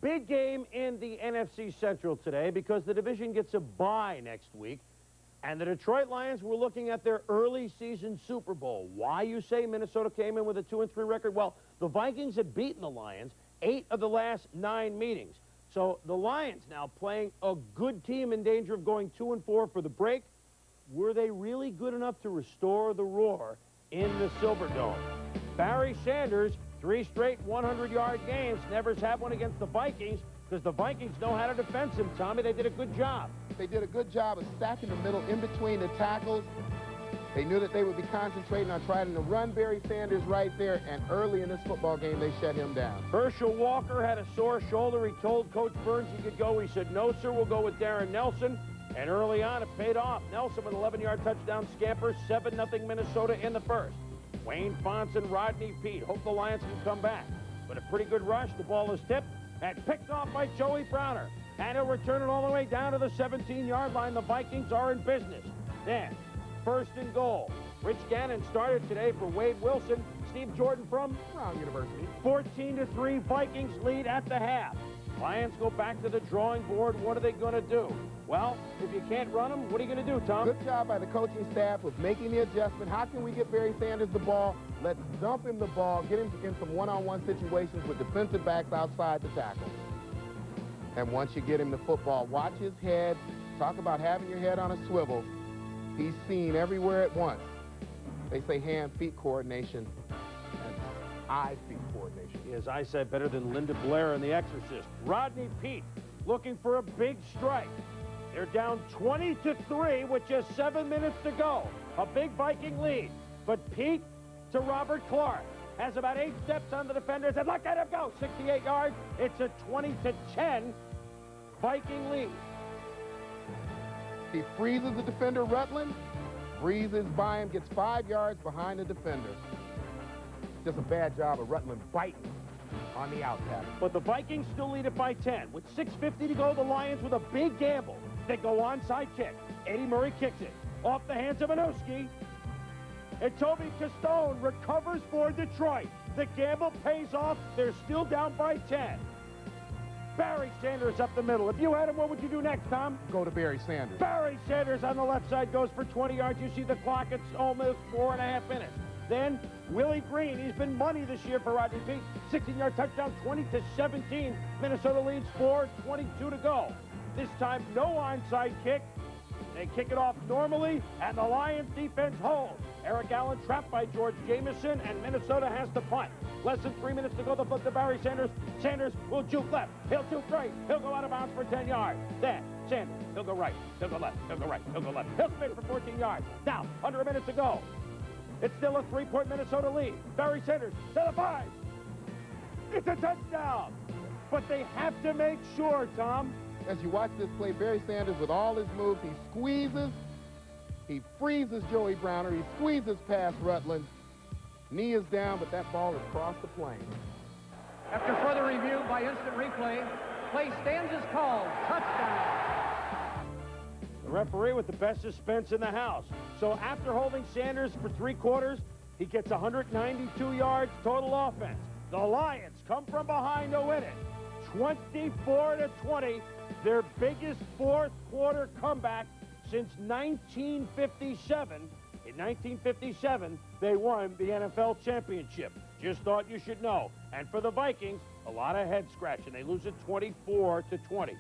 Big game in the NFC Central today because the division gets a bye next week. And the Detroit Lions were looking at their early season Super Bowl. Why, you say? Minnesota came in with a 2-3 record. Well, the Vikings had beaten the Lions 8 of the last 9 meetings. So the Lions now playing a good team in danger of going 2-4 for the break. Were they really good enough to restore the roar in the Silverdome? Barry Sanders, 3 straight 100-yard games. Never's had one against the Vikings because the Vikings know how to defend him, Tommy. They did a good job. They did a good job of stacking the middle in between the tackles. They knew that they would be concentrating on trying to run Barry Sanders right there, and early in this football game, they shut him down. Herschel Walker had a sore shoulder. He told Coach Burns he could go. He said, no, sir, we'll go with Darren Nelson. And early on, it paid off. Nelson with an 11-yard touchdown scamper, 7-0 Minnesota in the first. Wayne Fonts and Rodney Peete hope the Lions can come back. But a pretty good rush. The ball is tipped and picked off by Joey Browner. And he'll return it all the way down to the 17-yard line. The Vikings are in business. Then, first and goal. Rich Gannon started today for Wade Wilson. Steve Jordan from Brown University. 14-3 Vikings lead at the half. Lions go back to the drawing board. What are they going to do? Well, if you can't run them, what are you going to do, Tom? Good job by the coaching staff with making the adjustment. How can we get Barry Sanders the ball? Let's dump him the ball, get him in some one-on-one situations with defensive backs outside the tackle. And once you get him the football, watch his head. Talk about having your head on a swivel. He's seen everywhere at once. They say hand-feet coordination and eye-feet coordination. His eyesight better than Linda Blair in The Exorcist. Rodney Peete looking for a big strike. They're down 20-3 with just 7 minutes to go. A big Viking lead. But Peete to Robert Clark has about 8 steps on the defenders and look at him go. 68 yards. It's a 20-10 Viking lead. He freezes the defender, Rutland, breezes by him, gets 5 yards behind the defender. Just a bad job of Rutland biting on the out tackle. But the Vikings still lead it by 10. With 6:50 to go, the Lions with a big gamble. They go onside kick. Eddie Murray kicks it off the hands of Anowski. And Toby Castone recovers for Detroit. The gamble pays off. They're still down by 10. Barry Sanders up the middle. If you had him, what would you do next, Tom? Go to Barry Sanders. Barry Sanders on the left side goes for 20 yards. You see the clock. It's almost 4.5 minutes. Then Willie Green. He's been money this year for Rodney Peete. 16-yard touchdown, 20-17. Minnesota leads 4:22 to go. This time, no onside kick. They kick it off normally, and the Lions defense holds. Eric Allen trapped by George Jamison, and Minnesota has to punt. Less than 3 minutes to go. The flip to Barry Sanders. Sanders will juke left. He'll juke right. He'll go out of bounds for 10 yards. Then Sanders, he'll go right. He'll go left. He'll go right. He'll go left. He'll spin for 14 yards. Now, under a minute to go. It's still a 3-point Minnesota lead. Barry Sanders to the 5. It's a touchdown. But they have to make sure, Tom. As you watch this play, Barry Sanders with all his moves, he squeezes, he freezes Joey Browner, he squeezes past Rutland. Knee is down, but that ball has crossed the plane. After further review by instant replay, play stands as called. Touchdown. The referee with the best suspense in the house. So after holding Sanders for 3 quarters, he gets 192 yards total offense. The Lions come from behind to win it. 24-20, their biggest fourth-quarter comeback since 1957. In 1957, they won the NFL championship. Just thought you should know. And for the Vikings, a lot of head scratching. They lose it 24-20.